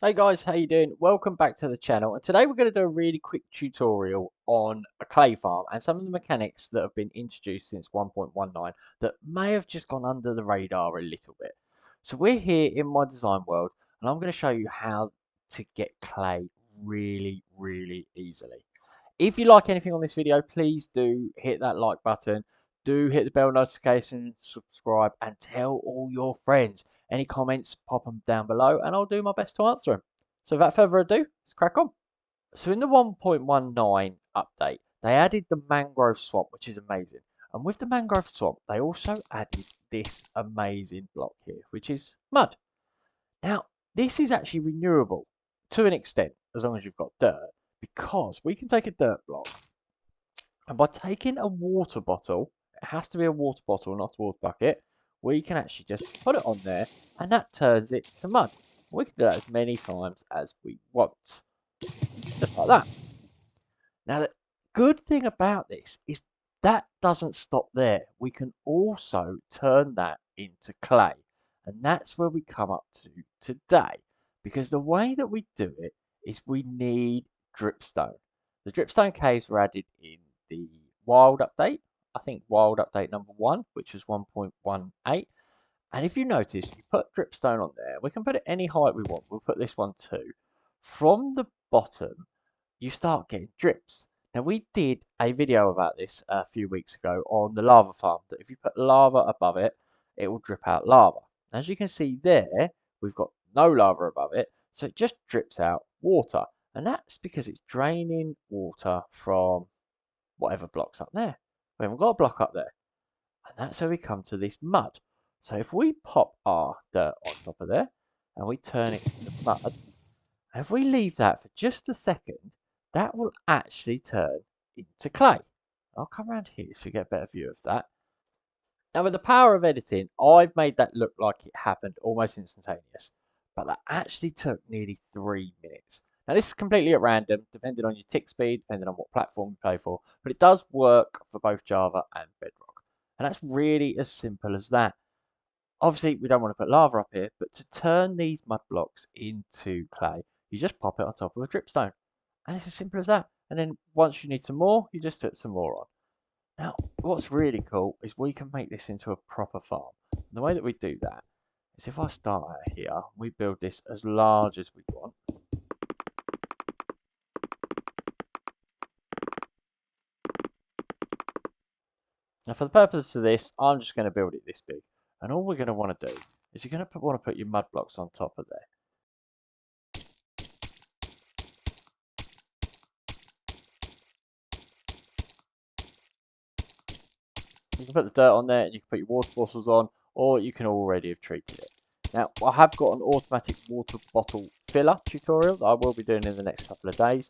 Hey guys, how you doing? Welcome back to the channel. And today we're going to do a really quick tutorial on a clay farm and some of the mechanics that have been introduced since 1.19 that may have just gone under the radar a little bit. So we're here in my design world and I'm going to show you how to get clay really easily. If you like anything on this video, please do hit that like button. Do hit the bell notification, subscribe, and tell all your friends. Any comments, pop them down below, and I'll do my best to answer them. So without further ado, let's crack on. So in the 1.19 update, they added the mangrove swamp, which is amazing. And with the mangrove swamp, they also added this amazing block here, which is mud. Now, this is actually renewable to an extent, as long as you've got dirt, because we can take a dirt block and by taking a water bottle, it has to be a water bottle, not a water bucket, we can actually just put it on there and that turns it to mud. We can do that as many times as we want, just like that. Now, the good thing about this is that doesn't stop there. We can also turn that into clay. And that's where we come up to today. Because the way that we do it is we need dripstone. The dripstone caves were added in the wild update. I think wild update number 1, which was 1.18. And if you notice, you put dripstone on there. We can put it any height we want. We'll put this one too. From the bottom, you start getting drips. Now, we did a video about this a few weeks ago on the lava farm, that if you put lava above it, it will drip out lava. As you can see there, we've got no lava above it, so it just drips out water. And that's because it's draining water from whatever block's up there. We haven't got a block up there. And that's how we come to this mud. So if we pop our dirt on top of there, and we turn it into mud, if we leave that for just a second, that will actually turn into clay. I'll come around here so you get a better view of that. Now with the power of editing, I've made that look like it happened almost instantaneous, but that actually took nearly 3 minutes. Now this is completely at random, depending on your tick speed, depending on what platform you play for, but it does work for both Java and Bedrock. And that's really as simple as that. Obviously, we don't want to put lava up here, but to turn these mud blocks into clay, you just pop it on top of a dripstone. And it's as simple as that. And then once you need some more, you just put some more on. Now, what's really cool is we can make this into a proper farm. And the way that we do that is if I start out here, we build this as large as we want. Now, for the purpose of this, I'm just going to build it this big. And all we're going to want to do is you're going to want to put your mud blocks on top of there. You can put the dirt on there and you can put your water bottles on, or you can already have treated it. Now, I have got an automatic water bottle filler tutorial that I will be doing in the next couple of days.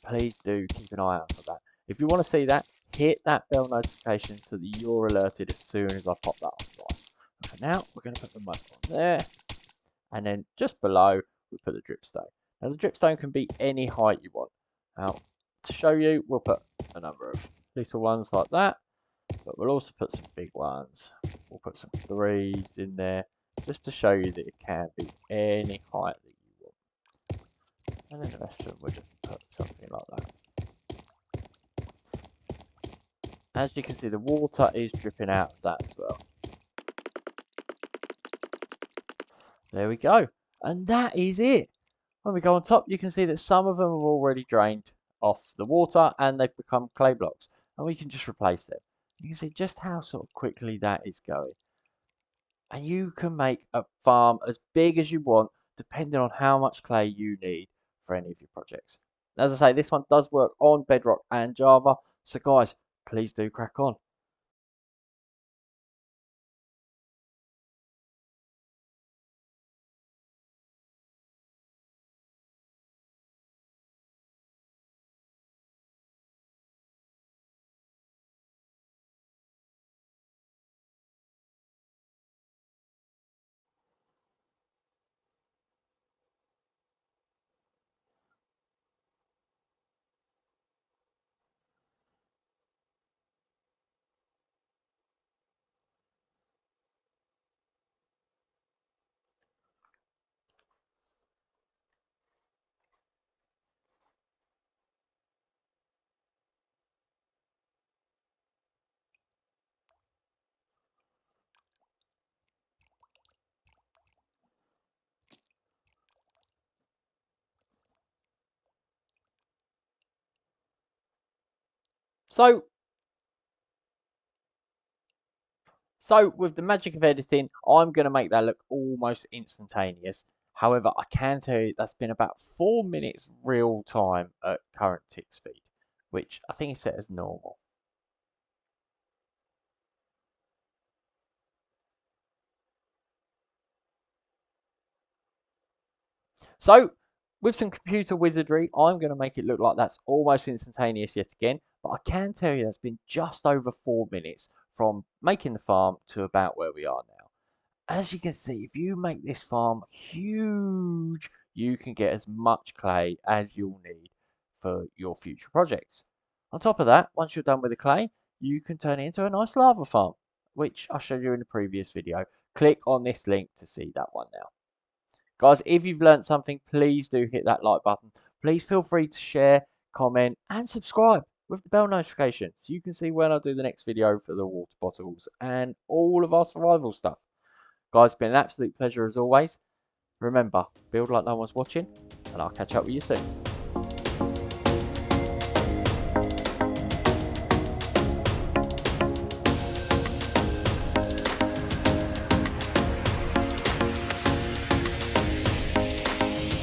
Please do keep an eye out for that. If you want to see that, hit that bell notification so that you're alerted as soon as I pop that online. And for now, we're going to put the mud on there. And then just below, we put the dripstone. Now, the dripstone can be any height you want. Now, to show you, we'll put a number of little ones like that. But we'll also put some big ones. We'll put some 3s in there just to show you that it can be any height that you want. And then the rest of them we'll just put something like that. As you can see, the water is dripping out of that as well. There we go. And that is it. When we go on top, you can see that some of them have already drained off the water and they've become clay blocks. And we can just replace them. You can see just how sort of quickly that is going. And you can make a farm as big as you want, depending on how much clay you need for any of your projects. As I say, this one does work on Bedrock and Java. So guys, please do crack on. So, with the magic of editing, I'm going to make that look almost instantaneous. However, I can tell you that's been about 4 minutes real time at current tick speed, which I think is set as normal. So, with some computer wizardry, I'm going to make it look like that's almost instantaneous yet again. But I can tell you that's been just over 4 minutes from making the farm to about where we are now. As you can see, if you make this farm huge, you can get as much clay as you'll need for your future projects. On top of that, once you're done with the clay, you can turn it into a nice lava farm, which I showed you in the previous video. Click on this link to see that one now. Guys, if you've learned something, please do hit that like button. Please feel free to share, comment, and subscribe with the bell notification so you can see when I do the next video for the water bottles and all of our survival stuff. Guys, it's been an absolute pleasure as always. Remember, build like no one's watching, and I'll catch up with you soon.